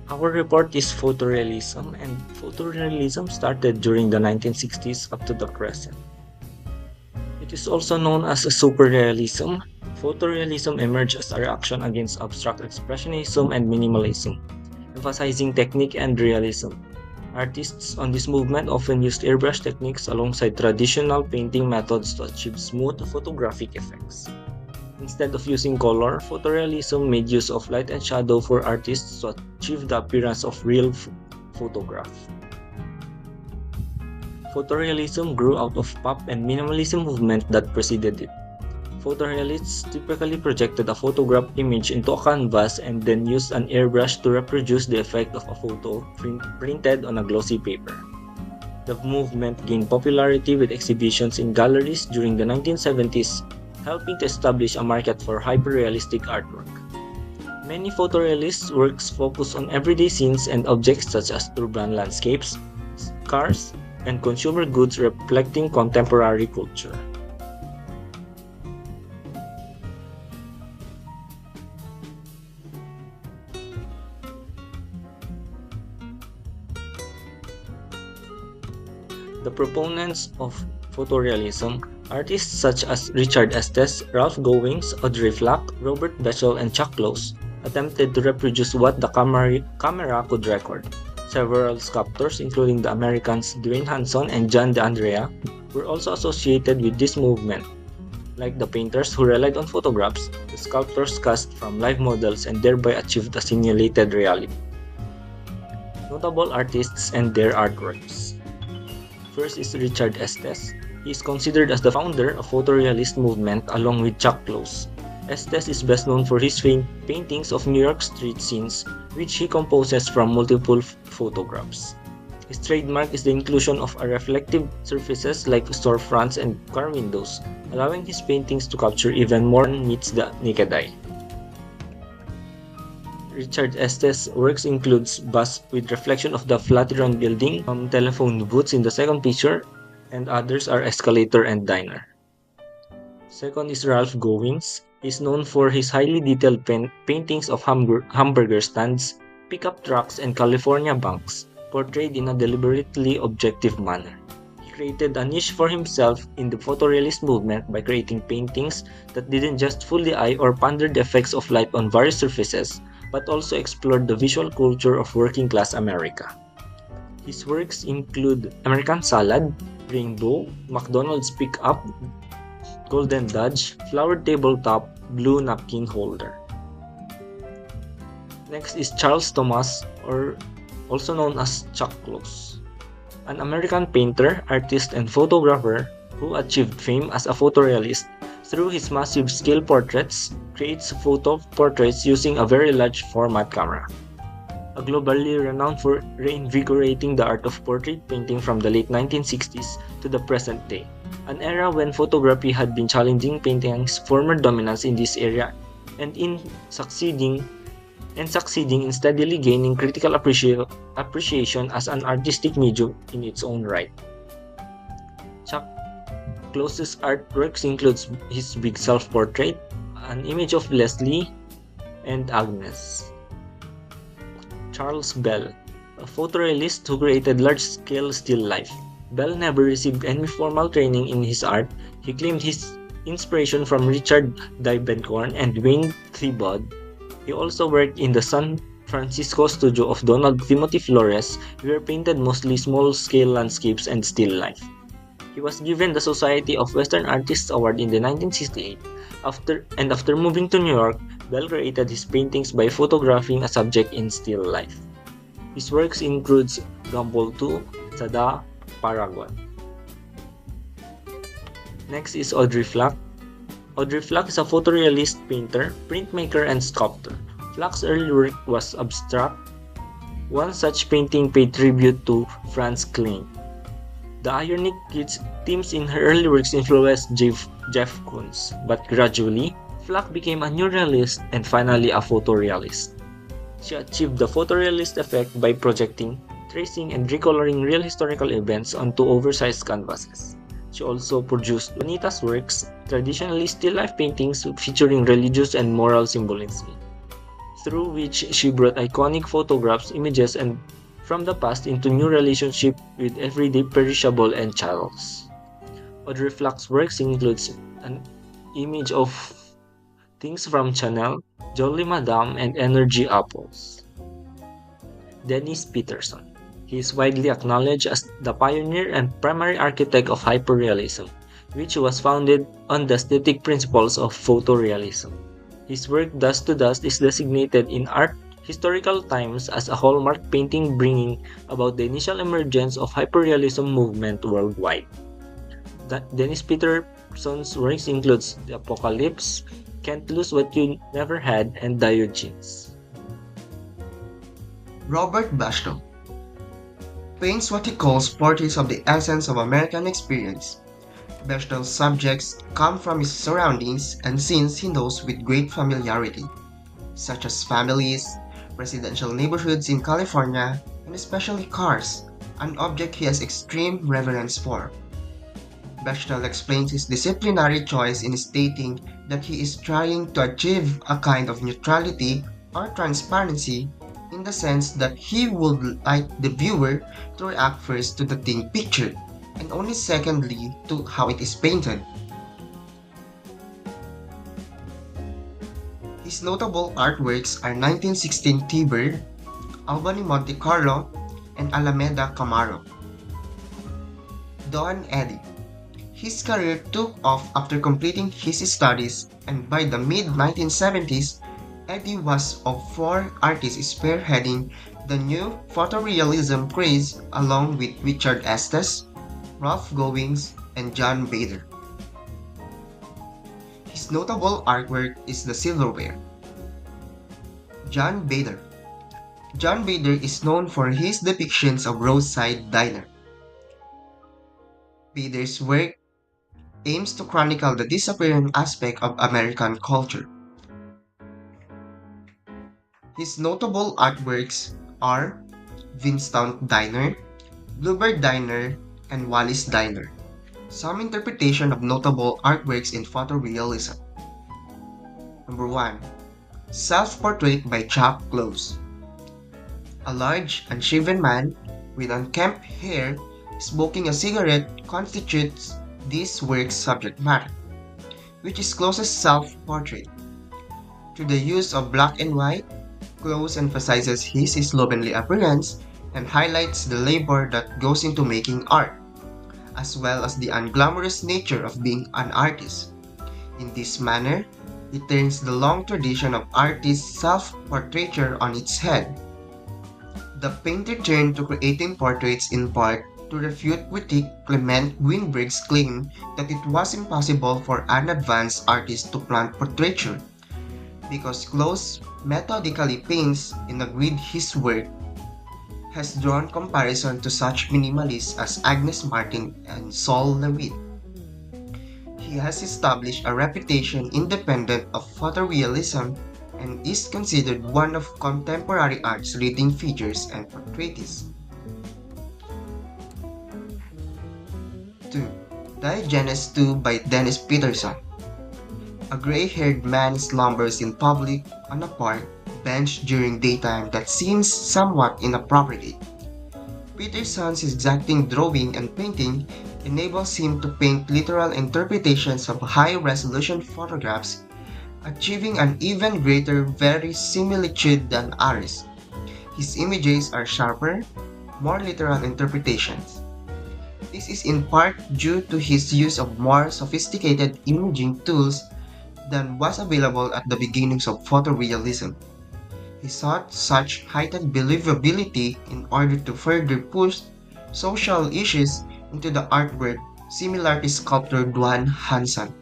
Our report is photorealism, and photorealism started during the 1960s up to the present. It is also known as superrealism. Photorealism emerged as a reaction against abstract expressionism and minimalism, emphasizing technique and realism. Artists on this movement often used airbrush techniques alongside traditional painting methods to achieve smooth photographic effects. Instead of using color, photorealism made use of light and shadow for artists to achieve the appearance of real photograph. Photorealism grew out of pop and minimalism movement that preceded it. Photorealists typically projected a photograph image into a canvas and then used an airbrush to reproduce the effect of a photo printed on a glossy paper. The movement gained popularity with exhibitions in galleries during the 1970s, helping to establish a market for hyperrealistic artwork. Many photorealist works focus on everyday scenes and objects such as urban landscapes, cars, and consumer goods reflecting contemporary culture. The proponents of photorealism, artists such as Richard Estes, Ralph Goings, Audrey Flack, Robert Bechdel, and Chuck Close, attempted to reproduce what the camera could record. Several sculptors, including the Americans Dwayne Hanson and John DeAndrea, were also associated with this movement. Like the painters who relied on photographs, the sculptors cast from live models and thereby achieved a simulated reality. Notable artists and their artworks. First is Richard Estes. He is considered as the founder of photorealist movement along with Chuck Close. Estes is best known for his paintings of New York street scenes, which he composes from multiple photographs. His trademark is the inclusion of reflective surfaces like storefronts and car windows, allowing his paintings to capture even more than meets the naked eye. Richard Estes' works includes bust with reflection of the Flatiron building, telephone booths in the second picture, and others are escalator and diner. Second is Ralph Goings. He is known for his highly detailed paintings of hamburger stands, pickup trucks, and California banks, portrayed in a deliberately objective manner. He created a niche for himself in the photorealist movement by creating paintings that didn't just fool the eye or pander the effects of light on various surfaces, but also explored the visual culture of working-class America. His works include American Salad, Rainbow, McDonald's Pickup, Golden Dodge, Flowered Tabletop, Blue Napkin Holder. Next is Charles Thomas, or also known as Chuck Close, an American painter, artist, and photographer who achieved fame as a photorealist through his massive scale portraits, creates photo portraits using a very large format camera. Globally renowned for reinvigorating the art of portrait painting from the late 1960s to the present day, an era when photography had been challenging painting's former dominance in this area and succeeding in steadily gaining critical appreciation as an artistic medium in its own right. Chuck Close's artworks includes his big self-portrait, an image of Leslie and Agnes. Charles Bell, a photorealist who created large-scale still life. Bell never received any formal training in his art. He claimed his inspiration from Richard Diebenkorn and Wayne Thiebaud. He also worked in the San Francisco studio of Donald Timothy Flores, where painted mostly small-scale landscapes and still life. He was given the Society of Western Artists Award in the 1968. After moving to New York, Bell created his paintings by photographing a subject in still life. His works includes Gumball 2, Sada, Paragon. Next is Audrey Flack. Audrey Flack is a photorealist painter, printmaker, and sculptor. Flack's early work was abstract. One such painting paid tribute to Franz Kline. The ironic themes in her early works influenced Jeff Koons, but gradually, Flack became a neorealist and finally a photorealist. She achieved the photorealist effect by projecting, tracing, and recoloring real historical events onto oversized canvases. She also produced Juanita's works, traditionally still life paintings featuring religious and moral symbolism. through which she brought iconic photographs, images, and from the past into new relationship with everyday perishable and chattels. Audrey Flack's works includes an image of things from Chanel, Jolly Madame, and Energy Apples. Dennis Peterson. He is widely acknowledged as the pioneer and primary architect of hyperrealism, which was founded on the aesthetic principles of photorealism. His work Dust to Dust is designated in art historical times as a hallmark painting bringing about the initial emergence of hyperrealism movement worldwide. Dennis Peterson's works includes The Apocalypse, Can't Lose What You Never Had, and Diogenes. Robert Basham paints what he calls portraits of the essence of American experience. Bashtam's subjects come from his surroundings and scenes he knows with great familiarity, such as families, residential neighborhoods in California, and especially cars, an object he has extreme reverence for. Bechtel explains his disciplinary choice in stating that he is trying to achieve a kind of neutrality or transparency in the sense that he would like the viewer to react first to the thing pictured and only secondly to how it is painted. His notable artworks are 1916 T-Bird, Albany Monte Carlo, and Alameda Camaro. Don Eddy. His career took off after completing his studies, and by the mid-1970s, Eddy was of four artists spearheading the new photorealism craze along with Richard Estes, Ralph Goings, and John Bader. His notable artwork is the silverware. John Bader. John Bader is known for his depictions of roadside diner. Bader's work aims to chronicle the disappearing aspect of American culture. His notable artworks are Vinstown Diner, Bluebird Diner, and Wallis Diner. Some interpretation of notable artworks in photorealism. Number 1. Self-Portrait by Chuck Close. A large, unshaven man with unkempt hair smoking a cigarette constitutes this work's subject matter, which is Close's self-portrait. Through the use of black and white, Close emphasizes his slovenly appearance and highlights the labor that goes into making art, as well as the unglamorous nature of being an artist. In this manner, he turns the long tradition of artist self-portraiture on its head. The painter turned to creating portraits in part to refute critic Clement Greenberg's claim that it was impossible for an advanced artist to plant portraiture, because Close methodically paints in a grid. His work has drawn comparison to such minimalists as Agnes Martin and Sol LeWitt. He has established a reputation independent of photorealism and is considered one of contemporary art's leading figures and portraitists. 2. Diogenes 2 by Dennis Peterson. A gray-haired man slumbers in public on a park bench during daytime that seems somewhat inappropriate. Peterson's exacting drawing and painting enables him to paint literal interpretations of high-resolution photographs, achieving an even greater verisimilitude than ours. His images are sharper, more literal interpretations. This is in part due to his use of more sophisticated imaging tools than was available at the beginnings of photorealism. He sought such heightened believability in order to further push social issues into the artwork, similar to sculptor Duane Hanson.